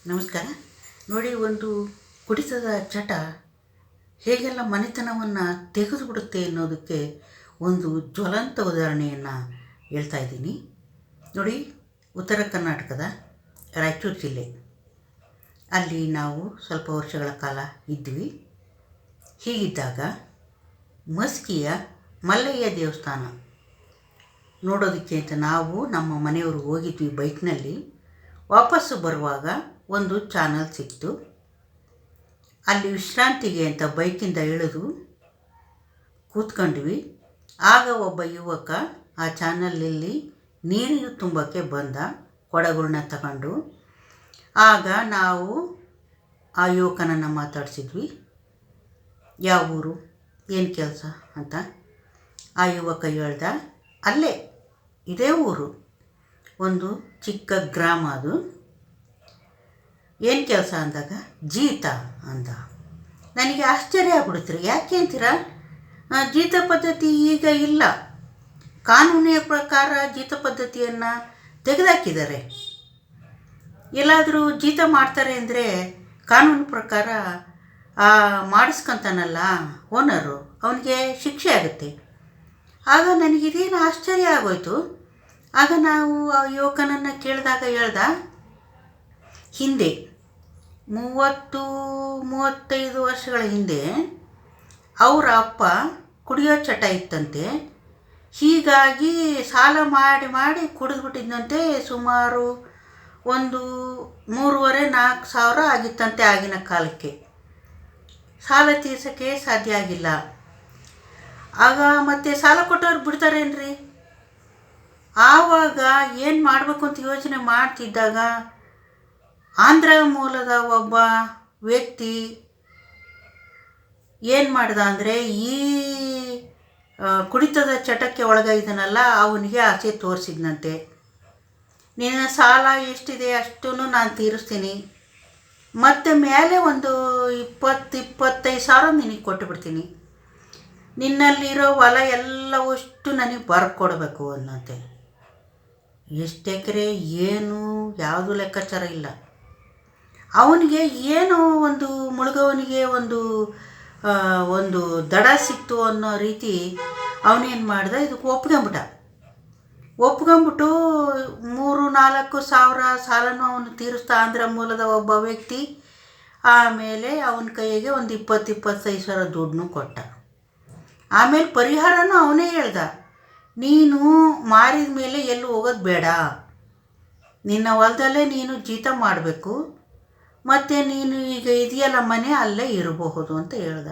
ನಮಸ್ಕಾರ. ನೋಡಿ, ಒಂದು ಕುಡಿತದ ಚಟ ಹೇಗೆಲ್ಲ ಮನೆತನವನ್ನು ತೆಗೆದುಬಿಡುತ್ತೆ ಅನ್ನೋದಕ್ಕೆ ಒಂದು ಜ್ವಲಂತ ಉದಾಹರಣೆಯನ್ನು ಹೇಳ್ತಾ ಇದ್ದೀನಿ. ನೋಡಿ, ಉತ್ತರ ಕರ್ನಾಟಕದ ರಾಯಚೂರು ಜಿಲ್ಲೆ ಅಲ್ಲಿ ನಾವು ಸ್ವಲ್ಪ ವರ್ಷಗಳ ಕಾಲ ಇದ್ವಿ. ಹೀಗಿದ್ದಾಗ ಮಸ್ಕಿಯ ಮಲ್ಲಯ್ಯ ದೇವಸ್ಥಾನ ನೋಡೋದಕ್ಕೆ ಅಂತ ನಾವು ನಮ್ಮ ಮನೆಯವರು ಹೋಗಿದ್ವಿ ಬೈಕ್ನಲ್ಲಿ. ವಾಪಸ್ಸು ಬರುವಾಗ ಒಂದು ಚಾನಲ್ ಸಿಕ್ತು. ಅಲ್ಲಿ ವಿಶ್ರಾಂತಿಗೆ ಅಂತ ಬೈಕಿಂದ ಇಳಿದು ಕೂತ್ಕೊಂಡ್ವಿ. ಆಗ ಒಬ್ಬ ಯುವಕ ಆ ಚಾನಲಲ್ಲಿ ನೀರು ತುಂಬಕ್ಕೆ ಬಂದ, ಕೊಡಗಳನ್ನ ತಗೊಂಡು. ಆಗ ನಾವು ಆ ಯುವಕನನ್ನು ಮಾತಾಡಿಸಿದ್ವಿ, ಯಾವ ಊರು, ಏನು ಕೆಲಸ ಅಂತ. ಆ ಯುವಕ ಹೇಳ್ದ, ಅಲ್ಲೇ ಇದೇ ಊರು, ಒಂದು ಚಿಕ್ಕ ಗ್ರಾಮ ಅದು. ಏನು ಕೆಲಸ ಅಂದಾಗ ಜೀತ ಅಂದ. ನನಗೆ ಆಶ್ಚರ್ಯ ಆಗ್ಬಿಡುತ್ತೆ. ಯಾಕೆ ಅಂತೀರ? ಜೀತ ಪದ್ಧತಿ ಈಗ ಇಲ್ಲ, ಕಾನೂನಿನ ಪ್ರಕಾರ ಜೀತ ಪದ್ಧತಿಯನ್ನು ತೆಗೆದುಹಾಕಿದ್ದಾರೆ. ಎಲ್ಲಾದರೂ ಜೀತ ಮಾಡ್ತಾರೆ ಅಂದರೆ ಕಾನೂನು ಪ್ರಕಾರ ಮಾಡಿಸ್ಕೊಂತಾನಲ್ಲ ಓನರು, ಅವನಿಗೆ ಶಿಕ್ಷೆ ಆಗುತ್ತೆ. ಆಗ ನನಗಿದೇನು ಆಶ್ಚರ್ಯ ಆಗೋಯ್ತು. ಆಗ ನಾವು ಆ ಯುವಕನನ್ನು ಕೇಳಿದಾಗ ಹೇಳ್ದ, ಹಿಂದೆ 30-35 ವರ್ಷಗಳ ಹಿಂದೆ ಅವರ ಅಪ್ಪ ಕುಡಿಯೋ ಚಟ ಇತ್ತಂತೆ. ಹೀಗಾಗಿ ಸಾಲ ಮಾಡಿ ಮಾಡಿ ಕುಡಿದ್ಬಿಟ್ಟಿದ್ದಂತೆ. ಸುಮಾರು ಒಂದು 3,500-4,000 ಸಾವಿರ ಆಗಿತ್ತಂತೆ ಆಗಿನ ಕಾಲಕ್ಕೆ. ಸಾಲ ತೀರ್ಸೋಕ್ಕೆ ಸಾಧ್ಯ ಆಗಿಲ್ಲ. ಆಗ ಮತ್ತೆ ಸಾಲ ಕೊಟ್ಟವ್ರು ಬಿಡ್ತಾರೇನ್ರಿ? ಆವಾಗ ಏನು ಮಾಡಬೇಕು ಅಂತ ಯೋಚನೆ ಮಾಡ್ತಿದ್ದಾಗ ಆಂಧ್ರ ಮೂಲದ ಒಬ್ಬ ವ್ಯಕ್ತಿ ಏನು ಮಾಡ್ದ ಅಂದರೆ, ಈ ಕುಡಿತದ ಚಟಕ್ಕೆ ಒಳಗಾಗಿದ್ದಾನಲ್ಲ ಅವನಿಗೆ ಆಸೆ ತೋರಿಸಿದ್ನಂತೆ. ನಿನ್ನ ಸಾಲ ಎಷ್ಟಿದೆ ಅಷ್ಟನ್ನು ನಾನು ತೀರಿಸ್ತೀನಿ, ಮತ್ತು ಮೇಲೆ ಒಂದು 20-25 ಸಾವಿರ ನಿನಗೆ ಕೊಟ್ಟುಬಿಡ್ತೀನಿ, ನಿನ್ನಲ್ಲಿರೋ ಹೊಲ ಎಲ್ಲವಷ್ಟು ನನಗೆ ಬರ್ಕೊಡ್ಬೇಕು ಅನ್ನಂತೆ. ಎಷ್ಟು ಎಕರೆ ಏನು ಯಾವುದು ಲೆಕ್ಕಾಚಾರ ಇಲ್ಲ. ಅವನಿಗೆ ಏನೋ ಒಂದು ಮುಳುಗವನಿಗೆ ಒಂದು ದಡ ಸಿಕ್ತು ಅನ್ನೋ ರೀತಿ ಅವನೇನು ಮಾಡ್ದ, ಇದಕ್ಕೆ ಒಪ್ಕೊಂಬಿಟ್ಟು 3-4 ಸಾವಿರ ಸಾಲನೂ ಅವನು ತೀರಿಸ್ತಾ, ಆಂಧ್ರ ಮೂಲದ ಒಬ್ಬ ವ್ಯಕ್ತಿ. ಆಮೇಲೆ ಅವನ ಕೈಗೆ ಒಂದು 20-25 ಸಾವಿರ ದುಡ್ಡನ್ನು ಕೊಟ್ಟ. ಆಮೇಲೆ ಪರಿಹಾರನೂ ಅವನೇ ಹೇಳ್ದ, ನೀನು ಮಾರಿದ ಮೇಲೆ ಎಲ್ಲೂ ಹೋಗೋದು ಬೇಡ, ನಿನ್ನ ಹೊಲದಲ್ಲೇ ನೀನು ಜೀತ ಮಾಡಬೇಕು, ಮತ್ತು ನೀನು ಈಗ ಇದೆಯಲ್ಲ ಮನೆ, ಅಲ್ಲೇ ಇರಬಹುದು ಅಂತ ಹೇಳ್ದ.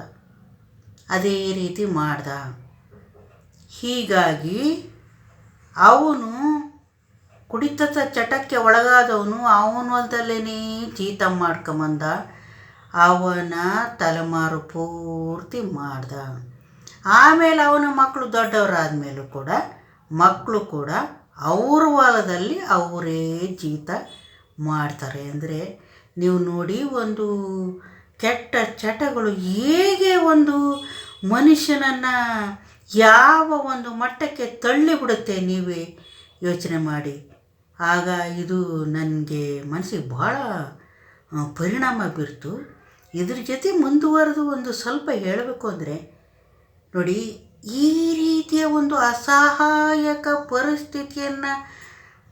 ಅದೇ ರೀತಿ ಮಾಡ್ದ. ಹೀಗಾಗಿ ಅವನು ಕುಡಿತದ ಚಟಕ್ಕೆ ಒಳಗಾದವನು ಅವನ ಹೊಲದಲ್ಲೇ ಜೀತ ಮಾಡ್ಕೊಂಬಂದ. ಅವನ ತಲೆಮಾರು ಪೂರ್ತಿ ಮಾಡ್ದ. ಆಮೇಲೆ ಅವನ ಮಕ್ಕಳು ದೊಡ್ಡವರಾದ ಮೇಲೂ ಕೂಡ ಮಕ್ಕಳು ಕೂಡ ಅವ್ರ ಹೊಲದಲ್ಲಿ ಅವರೇ ಜೀತ ಮಾಡ್ತಾರೆ. ಅಂದರೆ ನೀವು ನೋಡಿ, ಒಂದು ಕೆಟ್ಟ ಚಟಗಳು ಹೇಗೆ ಒಂದು ಮನುಷ್ಯನನ್ನು ಯಾವ ಒಂದು ಮಟ್ಟಕ್ಕೆ ತಳ್ಳಿಬಿಡುತ್ತೆ, ನೀವೇ ಯೋಚನೆ ಮಾಡಿ. ಆಗ ಇದು ನನಗೆ ಮನಸ್ಸಿಗೆ ಭಾಳ ಪರಿಣಾಮ ಬೀರ್ತು. ಇದ್ರ ಜೊತೆ ಮುಂದುವರೆದು ಒಂದು ಸ್ವಲ್ಪ ಹೇಳಬೇಕು ಅಂದರೆ, ನೋಡಿ, ಈ ರೀತಿಯ ಒಂದು ಅಸಹಾಯಕ ಪರಿಸ್ಥಿತಿಯನ್ನು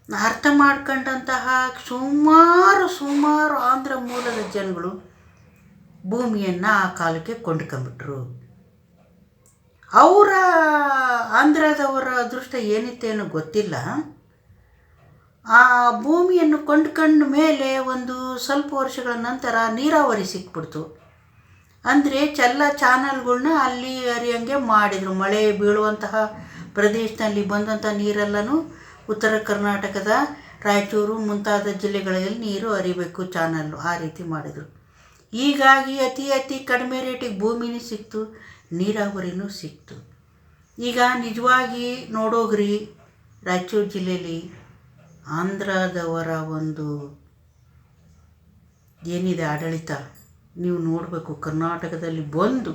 ಅರ್ಥ ಮಾಡ್ಕೊಂಡಂತಹ ಸುಮಾರು ಆಂಧ್ರ ಮೂಲದ ಜನಗಳು ಭೂಮಿಯನ್ನು ಆ ಕಾಲಕ್ಕೆ ಕೊಂಡ್ಕೊಂಬಿಟ್ರು. ಆಂಧ್ರದವರ ಅದೃಷ್ಟ ಏನಿತ್ತೇನೋ ಗೊತ್ತಿಲ್ಲ. ಆ ಭೂಮಿಯನ್ನು ಕೊಂಡ್ಕೊಂಡ ಮೇಲೆ ಒಂದು ಸ್ವಲ್ಪ ವರ್ಷಗಳ ನಂತರ ನೀರಾವರಿ ಸಿಕ್ಬಿಡ್ತು. ಅಂದರೆ ಚಾನಲ್ಗಳ್ನ ಅಲ್ಲಿ ಹರಿಯಂಗೆ ಮಾಡಿದರು. ಮಳೆ ಬೀಳುವಂತಹ ಪ್ರದೇಶದಲ್ಲಿ ಬಂದಂಥ ನೀರೆಲ್ಲನೂ ಉತ್ತರ ಕರ್ನಾಟಕದ ರಾಯಚೂರು ಮುಂತಾದ ಜಿಲ್ಲೆಗಳಲ್ಲಿ ನೀರು ಹರಿಬೇಕು, ಚಾನಲ್ಲು ಆ ರೀತಿ ಮಾಡಿದರು. ಹೀಗಾಗಿ ಅತಿ ಕಡಿಮೆ ರೇಟಿಗೆ ಭೂಮಿನೂ ಸಿಕ್ತು, ನೀರಾವರಿನೂ ಸಿಕ್ತು. ಈಗ ನಿಜವಾಗಿ ನೋಡೋಗ್ರಿ, ರಾಯಚೂರು ಜಿಲ್ಲೆಯಲ್ಲಿ ಆಂಧ್ರದವರ ಒಂದು ಏನಿದೆ ಆಡಳಿತ, ನೀವು ನೋಡಬೇಕು. ಕರ್ನಾಟಕದಲ್ಲಿ ಬಂದು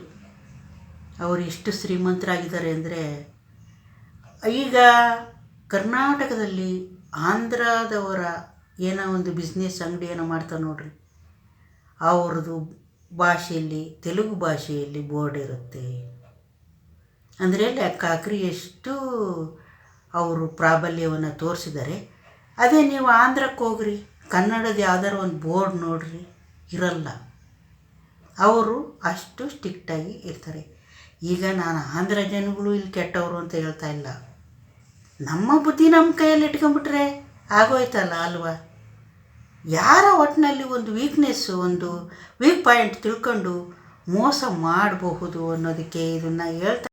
ಅವರು ಎಷ್ಟು ಶ್ರೀಮಂತರಾಗಿದ್ದಾರೆ ಅಂದರೆ, ಈಗ ಕರ್ನಾಟಕದಲ್ಲಿ ಆಂಧ್ರದವರ ಏನೋ ಒಂದು ಬಿಸ್ನೆಸ್ ಅಂಗಡಿ ಏನೋ ಮಾಡ್ತಾರೆ ನೋಡ್ರಿ, ಅವ್ರದ್ದು ಭಾಷೆಯಲ್ಲಿ, ತೆಲುಗು ಭಾಷೆಯಲ್ಲಿ ಬೋರ್ಡ್ ಇರುತ್ತೆ. ಅಂದರೆ ಲೆಕ್ಕ ಹಾಕ್ರಿ ಎಷ್ಟು ಅವರು ಪ್ರಾಬಲ್ಯವನ್ನು ತೋರಿಸಿದ್ದಾರೆ. ಅದೇ ನೀವು ಆಂಧ್ರಕ್ಕೆ ಹೋಗ್ರಿ, ಕನ್ನಡದ ಯಾವ್ದಾರು ಒಂದು ಬೋರ್ಡ್ ನೋಡ್ರಿ, ಇರಲ್ಲ. ಅವರು ಅಷ್ಟು ಸ್ಟ್ರಿಕ್ಟಾಗಿ ಇರ್ತಾರೆ. ಈಗ ನಾನು ಆಂಧ್ರ ಜನಗಳು ಇಲ್ಲಿ ಕೆಟ್ಟವರು ಅಂತ ಹೇಳ್ತಾ ಇಲ್ಲ. ನಮ್ಮ ಬುದ್ಧಿ ನಮ್ಮ ಕೈಯಲ್ಲಿ ಇಟ್ಕೊಂಡ್ಬಿಟ್ರೆ ಆಗೋಯ್ತಲ್ಲ ಅಲ್ವಾ. ಯಾರ ಒಟ್ಟಿನಲ್ಲಿ ಒಂದು ವೀಕ್ನೆಸ್ಸು, ಒಂದು ವೀಕ್ ಪಾಯಿಂಟ್ ತಿಳ್ಕೊಂಡು ಮೋಸ ಮಾಡಬಹುದು ಅನ್ನೋದಕ್ಕೆ ಇದನ್ನು ಹೇಳ್ತಾ